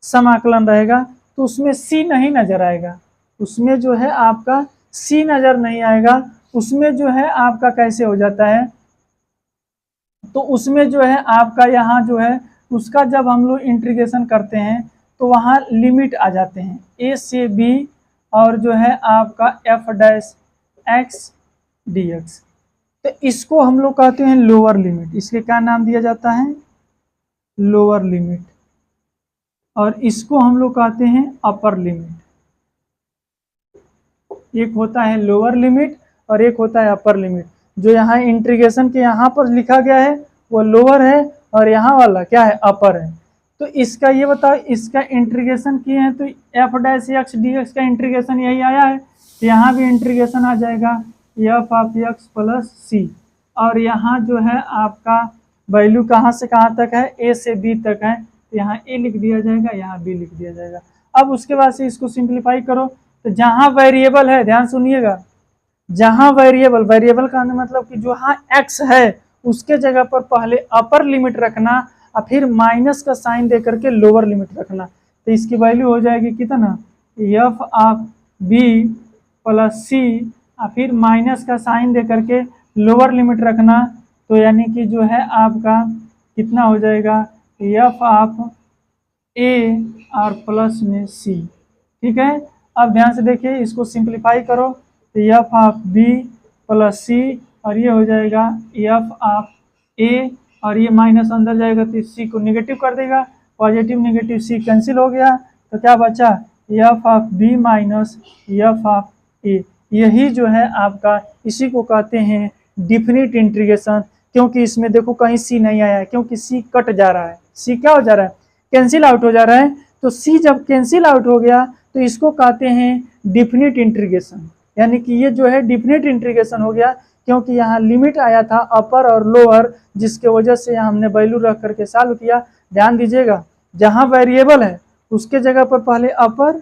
समाकलन रहेगा तो उसमें सी नहीं नजर आएगा, उसमें जो है आपका सी नजर नहीं आएगा, उसमें जो है आपका कैसे हो जाता है, तो उसमें जो है आपका यहाँ जो है उसका जब हम लोग इंटीग्रेशन करते हैं तो वहाँ लिमिट आ जाते हैं ए से बी, और जो है आपका F dash x D x, तो इसको हम लोग कहते हैं लोअर लिमिट, इसके क्या नाम दिया जाता है, लोअर लिमिट, और इसको हम लोग कहते हैं अपर लिमिट। एक होता है लोअर लिमिट और एक होता है अपर लिमिट। जो यहाँ इंटीग्रेशन के यहाँ पर लिखा गया है वो लोअर है और यहाँ वाला क्या है, अपर है। तो इसका ये बताओ, इसका इंटीग्रेशन किए हैं तो F dash x D x का इंटीग्रेशन यही आया है, तो यहाँ भी इंटीग्रेशन आ जाएगा एफ ऑफ एक्स प्लस सी। और यहाँ जो है आपका वैल्यू कहाँ से कहाँ तक है, ए से बी तक है, तो यहाँ ए लिख दिया जाएगा, यहाँ बी लिख दिया जाएगा। अब उसके बाद से इसको सिंप्लीफाई करो, तो जहाँ वेरिएबल है, ध्यान सुनिएगा, जहाँ वेरिएबल का मतलब कि जहाँ एक्स है उसके जगह पर पहले अपर लिमिट रखना और फिर माइनस का साइन दे करके लोअर लिमिट रखना। तो इसकी वैल्यू हो जाएगी कितना, एफ ऑफ बी प्लस सी और फिर माइनस का साइन दे करके लोअर लिमिट रखना। तो यानी कि जो है आपका कितना हो जाएगा, एफ ऑफ ए और प्लस में सी। ठीक है, अब ध्यान से देखिए, इसको सिंप्लीफाई करो तो एफ ऑफ बी प्लस सी और ये हो जाएगा एफ ऑफ ए और ये माइनस अंदर जाएगा तो सी को निगेटिव कर देगा, पॉजिटिव निगेटिव सी कैंसिल हो गया, तो क्या बचा, F of B minus F of A. यही जो है आपका, इसी को कहते हैं डिफिनिट इंटीग्रेशन। क्योंकि इसमें देखो कहीं सी नहीं आया है, क्योंकि सी कट जा रहा है, सी क्या हो जा रहा है, कैंसिल आउट हो जा रहा है। तो सी जब कैंसिल आउट हो गया तो इसको कहते हैं डिफिनिट इंटीग्रेशन। यानी कि ये जो है डिफिनिट इंटीग्रेशन हो गया, क्योंकि यहाँ लिमिट आया था अपर और लोअर, जिसके वजह से यहाँ हमने वैल्यू रख करके सॉल्व किया। ध्यान दीजिएगा, जहाँ वेरिएबल है उसके जगह पर पहले अपर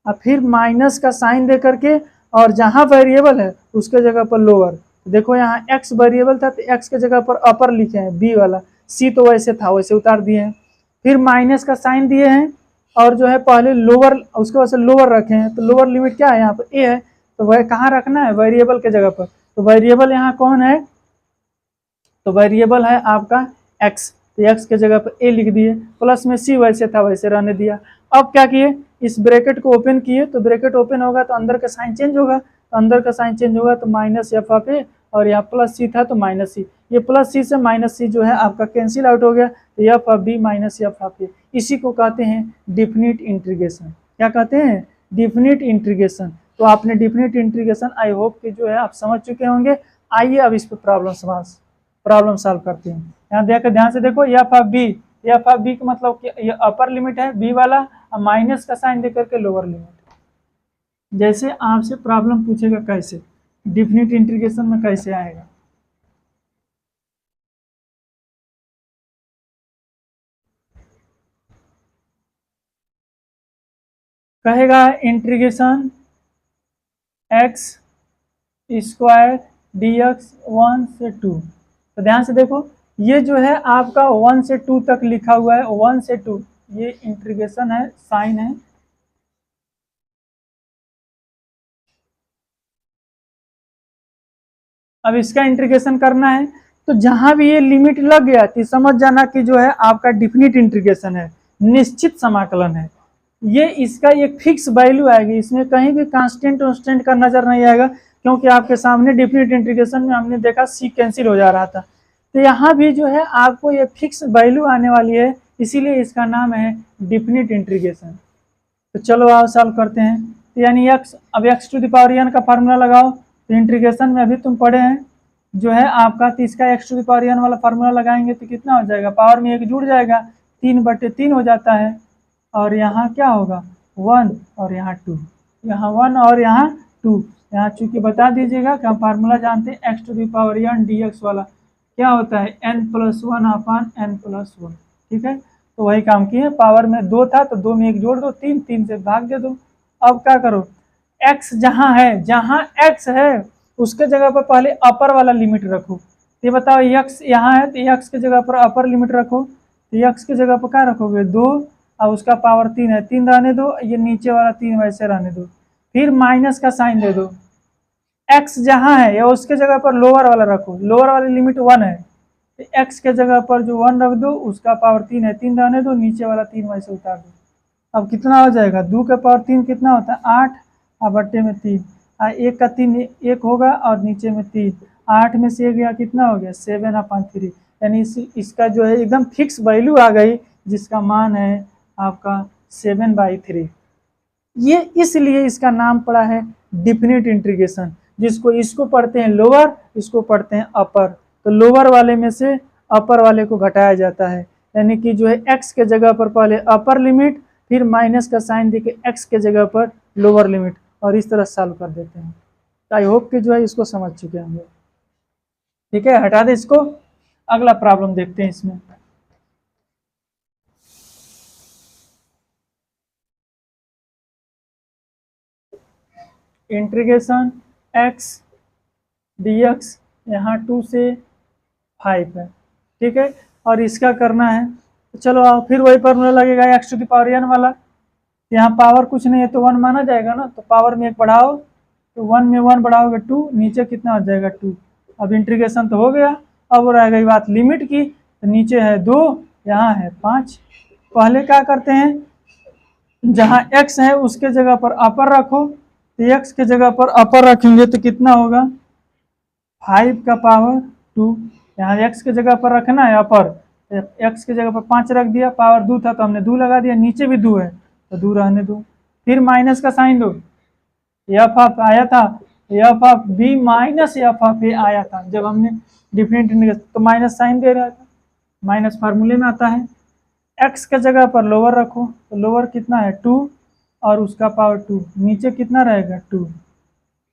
और फिर माइनस का साइन दे करके, और जहाँ वेरिएबल है उसके जगह पर लोअर। देखो यहाँ x वेरिएबल था तो x के जगह पर अपर लिखे हैं b वाला, c तो वैसे था वैसे उतार दिए हैं, फिर माइनस का साइन दिए हैं और जो है पहले लोअर, उसके बाद से लोअर रखे हैं। तो लोअर लिमिट क्या है, यहाँ पर a है, तो वह कहाँ रखना है, वेरिएबल के जगह पर। तो वेरिएबल यहाँ कौन है, तो वेरिएबल है आपका x, तो x के जगह पर a लिख दिए, प्लस में c वैसे था वैसे रहने दिया। अब क्या किए, इस ब्रैकेट को ओपन किए, तो ब्रैकेट ओपन होगा तो अंदर का साइन चेंज होगा, तो अंदर का साइन चेंज होगा तो माइनस एफ ऑफ ए, और यहाँ प्लस सी था तो माइनस सी, ये प्लस सी से माइनस सी जो है आपका कैंसिल आउट हो गया, तो F of B minus F of A. इसी को कहते हैं डिफिनिट इंटीग्रेशन। क्या कहते हैं, डिफिनिट इंटीग्रेशन। तो आपने डिफिनिट इंटीग्रेशन आई होप कि जो है आप समझ चुके होंगे। आइए अब इस पर प्रॉब्लम सॉल्व करते हैं। यहाँ देखकर ध्यान से देखो, एफ ऑफ बी का मतलब कि ये अपर लिमिट है बी वाला, और माइनस का साइन देकर के लोअर लिमिट। जैसे आपसे प्रॉब्लम पूछेगा कैसे डिफिनिट इंटीग्रेशन में कैसे आएगा, कहेगा integration x square D x 1 से 2। तो ध्यान से देखो, ये जो है आपका 1 से 2 तक लिखा हुआ है, 1 से 2 ये इंटीग्रेशन है, साइन है। अब इसका इंटीग्रेशन करना है, तो जहां भी ये लिमिट लग गया तो समझ जाना कि जो है आपका डिफिनिट इंटीग्रेशन है, निश्चित समाकलन है। ये इसका एक फिक्स वैल्यू आएगी, इसमें कहीं भी कांस्टेंट वोंस्टेंट का नजर नहीं आएगा, क्योंकि आपके सामने डिफिनिट इंटीग्रेशन में हमने देखा सी कैंसिल हो जा रहा था। तो यहाँ भी जो है आपको ये फिक्स वैल्यू आने वाली है, इसीलिए इसका नाम है डिफिनिट इंटीग्रेशन। तो चलो आओ सॉल्व करते हैं। तो यानी एक्स, अब X to the power N का फार्मूला लगाओ। तो इंटीग्रेशन में अभी तुम पढ़े हैं जो है आपका, तो इसका X to the power N वाला फार्मूला लगाएंगे तो कितना हो जाएगा, पावर में एक जुड़ जाएगा, 3/3 हो जाता है, और यहाँ क्या होगा 1 और यहाँ 2, यहाँ 1 और यहाँ 2। यहाँ चूंकि बता दीजिएगा कि हम फार्मूला जानते हैं X to the power N D X वाला क्या होता है, n+1 अपान n+1। ठीक है, तो वही काम किए, पावर में 2 था तो 2 में एक जोड़ दो, 3 से भाग दे दो। अब क्या करो, x जहाँ है, जहाँ x है उसके जगह पर पहले अपर वाला लिमिट रखो। ये बताओ x यहाँ है तो x के जगह पर अपर लिमिट रखो, तो x की जगह पर क्या रखोगे 2, और उसका पावर 3 है, 3 रहने दो, ये नीचे वाला 3 वैसे रहने दो, फिर माइनस का साइन दे दो। x जहाँ है या उसके जगह पर लोअर वाला रखो, लोअर वाली लिमिट 1 है, तो x के जगह पर जो 1 रख दो, उसका पावर 3 है, 3 रहने दो, नीचे वाला 3 वैसे उतार दो। अब कितना हो जाएगा, 2 का पावर 3 कितना होता है 8, और बट्टे में 3, 1 का 3 1 होगा, और नीचे में 3, 8 में से गया कितना हो गया 7/3। यानी इसका जो है एकदम फिक्स वैल्यू आ गई, जिसका मान है आपका 7/3। ये इसलिए इसका नाम पड़ा है डिफिनिट इंटीग्रेशन, जिसको इसको पढ़ते हैं लोअर, इसको पढ़ते हैं अपर। तो लोअर वाले में से अपर वाले को घटाया जाता है, यानी कि जो है x के जगह पर पहले अपर लिमिट, फिर माइनस का साइन देके x के जगह पर लोअर लिमिट, और इस तरह सॉल्व कर देते हैं। तो आई होप कि जो है इसको समझ चुके होंगे। ठीक है, हटा दे इसको। अगला प्रॉब्लम देखते हैं इसमें। इंटीग्रेशन x dx यहाँ 2 से 5 है। ठीक है, और इसका करना है, तो चलो फिर वही फॉर्मूला लगेगा x to the power n वाला। यहाँ पावर कुछ नहीं है तो 1 माना जाएगा ना, तो पावर में 1 बढ़ाओ, तो 1 में 1 बढ़ाओगे 2, नीचे कितना आ जाएगा 2। अब इंटीग्रेशन तो हो गया, अब रह गई बात लिमिट की, तो नीचे है 2, यहाँ है 5। पहले क्या करते हैं, जहाँ x है उसके जगह पर अपर रखो, तो x के जगह पर अपर रखेंगे तो कितना होगा 5 का पावर 2। यहाँ x के जगह पर रखना है अपर, तो x के जगह पर 5 रख दिया, पावर 2 था तो हमने 2 लगा दिया, नीचे भी 2 है तो 2 रहने दो। फिर माइनस का साइन दो, एफ ऑफ आया था, F of B minus F of A आया था जब हमने डिफरेंट इंटीग्रेशन, तो माइनस साइन दे रहा था, माइनस फार्मूले में आता है। x के जगह पर लोअर रखो, तो लोअर कितना है 2 और उसका पावर 2, नीचे कितना रहेगा 2।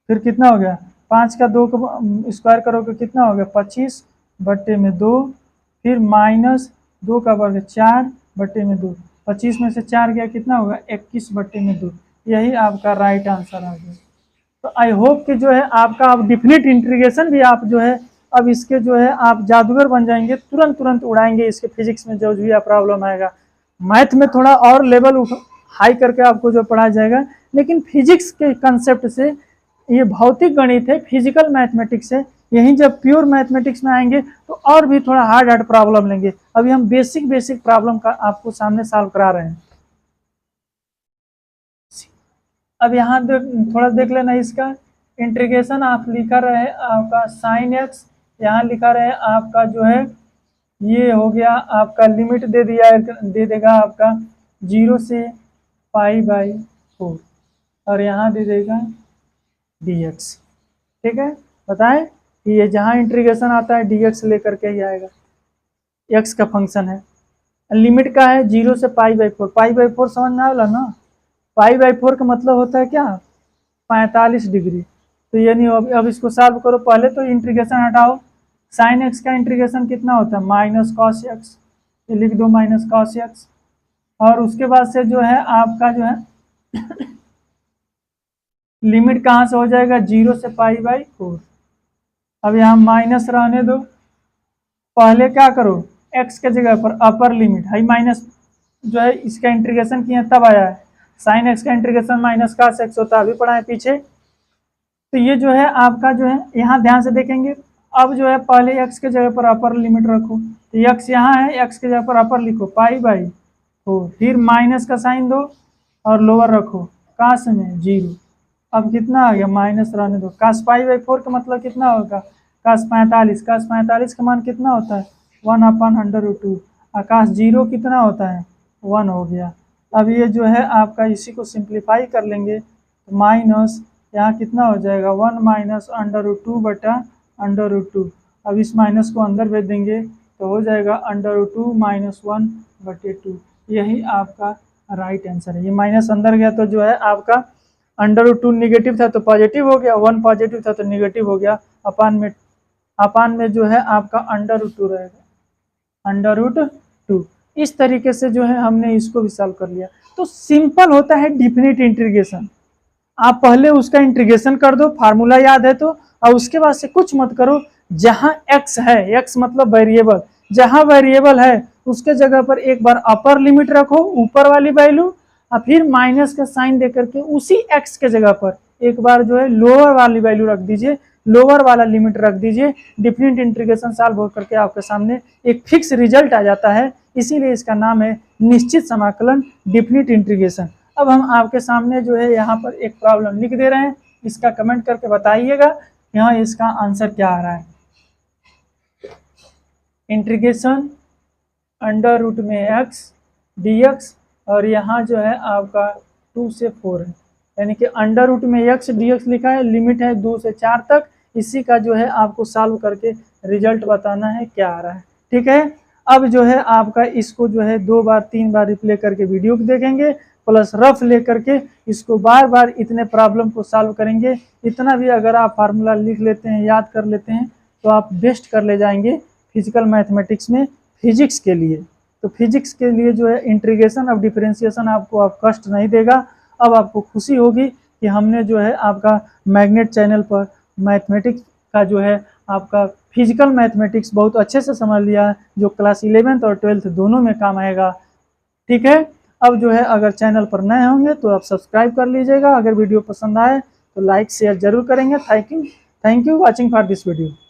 फिर कितना हो गया 5 का 2 को स्क्वायर करोगे कितना हो गया 25 बट्टे में 2, फिर माइनस 2 का वर्ग 4 बट्टे में 2, 25 में से 4 गया कितना होगा 21 बट्टे में 2। यही आपका राइट आंसर आ गया। तो आई होप कि जो है आपका अब डिफिनिट इंटीग्रेशन भी आप जो है अब इसके जो है आप जादूगर बन जाएंगे, तुरंत तुरंत उड़ाएंगे इसके फिजिक्स में जो भी प्रॉब्लम आएगा। मैथ में थोड़ा और लेवल हाई करके आपको जो पढ़ाया जाएगा, लेकिन फिजिक्स के कंसेप्ट से, ये भौतिक गणित है, फिजिकल मैथमेटिक्स है, यहीं जब प्योर मैथमेटिक्स में आएंगे तो और भी थोड़ा हार्ड प्रॉब्लम लेंगे। अभी हम बेसिक प्रॉब्लम का आपको सामने सॉल्व करा रहे हैं। अब यहाँ थोड़ा देख लेना इसका इंटीग्रेशन, आप लिखा रहे आपका साइन एक्स, यहाँ लिखा रहे आपका जो है ये हो गया आपका लिमिट दे दिया, दे देगा आपका 0 से π/4, और यहाँ दे देगा dx। ठीक है, बताएं कि ये जहाँ इंटीग्रेशन आता है dx लेकर के ही आएगा, x का फंक्शन है, लिमिट का है 0 से π/4, π/4 समझ में आएगा ना, π/4 का मतलब होता है क्या 45 डिग्री। तो ये नहीं, अब इसको सॉल्व करो, पहले तो इंटीग्रेशन हटाओ, साइन एक्स का इंटीग्रेशन कितना होता है माइनस कॉस एक्स, ये लिख दो माइनस कॉस एक्स, और उसके बाद से जो है आपका जो है लिमिट कहाँ से हो जाएगा 0 से π/4। अब यहाँ माइनस रहने दो, पहले क्या करो x के जगह पर अपर लिमिट है माइनस, जो है इसका इंटीग्रेशन किया तब आया है, साइन एक्स का इंटीग्रेशन माइनस कॉस एक्स होता है, अभी पढ़ा है पीछे। तो ये जो है आपका जो है यहाँ ध्यान से देखेंगे, अब जो है पहले x के जगह पर अपर लिमिट रखो, तो x यहाँ है, x के जगह पर अपर लिखो π/4, फिर माइनस का साइन दो और लोअर रखो काश में 0। अब कितना आ गया माइनस रहने दो, काश π/4 का मतलब कितना होगा काश 45, काश 45 का मान कितना होता है 1/√2, आकाश 0 कितना होता है 1 हो गया। अब ये जो है आपका इसी को सिंप्लीफाई कर लेंगे, तो माइनस यहाँ कितना हो जाएगा 1 माइनस √2 बटा √2। अब इस माइनस को अंदर भेज देंगे तो हो जाएगा √2 माइनस 1 बटे 2। यही आपका राइट आंसर है। ये माइनस अंदर गया तो जो है आपका √2 निगेटिव था तो पॉजिटिव हो गया, 1 पॉजिटिव था तो निगेटिव हो गया, अपान में जो है आपका √2 रहेगा, √2। इस तरीके से जो है हमने इसको भी सॉल्व कर लिया। तो सिंपल होता है डिफिनिट इंटीग्रेशन, आप पहले उसका इंटीग्रेशन कर दो, फार्मूला याद है तो, और उसके बाद से कुछ मत करो, जहां x है, x मतलब वेरिएबल, जहां वेरिएबल है उसके जगह पर एक बार अपर लिमिट रखो ऊपर वाली वैल्यू, और फिर माइनस का साइन देकर के उसी x के जगह पर एक बार जो है लोअर वाली वैल्यू रख दीजिए, लोअर वाला लिमिट रख दीजिए, डिफरेंट इंटीग्रेशन सॉल्व हो करके आपके सामने एक फिक्स रिजल्ट आ जाता है। इसीलिए इसका नाम है निश्चित समाकलन, डिफरेंट इंटीग्रेशन। अब हम आपके सामने जो है यहाँ पर एक प्रॉब्लम लिख दे रहे हैं, इसका कमेंट करके बताइएगा यहाँ इसका आंसर क्या आ रहा है। इंटीग्रेशन √में x dx, और यहाँ जो है आपका 2 से 4 है, यानी कि अंडर रूट में x dx लिखा है, लिमिट है 2 से 4 तक। इसी का जो है आपको सॉल्व करके रिजल्ट बताना है क्या आ रहा है। ठीक है, अब जो है आपका इसको जो है 2 बार 3 बार रिप्ले करके वीडियो देखेंगे, प्लस रफ लेकर के इसको बार बार इतने प्रॉब्लम को सॉल्व करेंगे। इतना भी अगर आप फार्मूला लिख लेते हैं, याद कर लेते हैं, तो आप बेस्ट कर ले जाएंगे फिजिकल मैथमेटिक्स में फिजिक्स के लिए। तो फिजिक्स के लिए जो है इंटीग्रेशन ऑफ डिफरेंशिएशन आपको अब कष्ट नहीं देगा। अब आपको खुशी होगी कि हमने जो है आपका मैग्नेट चैनल पर मैथमेटिक्स का जो है आपका फिजिकल मैथमेटिक्स बहुत अच्छे से समझ लिया है, जो क्लास 11th और 12th दोनों में काम आएगा। ठीक है, अब जो है अगर चैनल पर नए होंगे तो आप सब्सक्राइब कर लीजिएगा। अगर वीडियो पसंद आए तो लाइक शेयर जरूर करेंगे। Thank you watching for this video.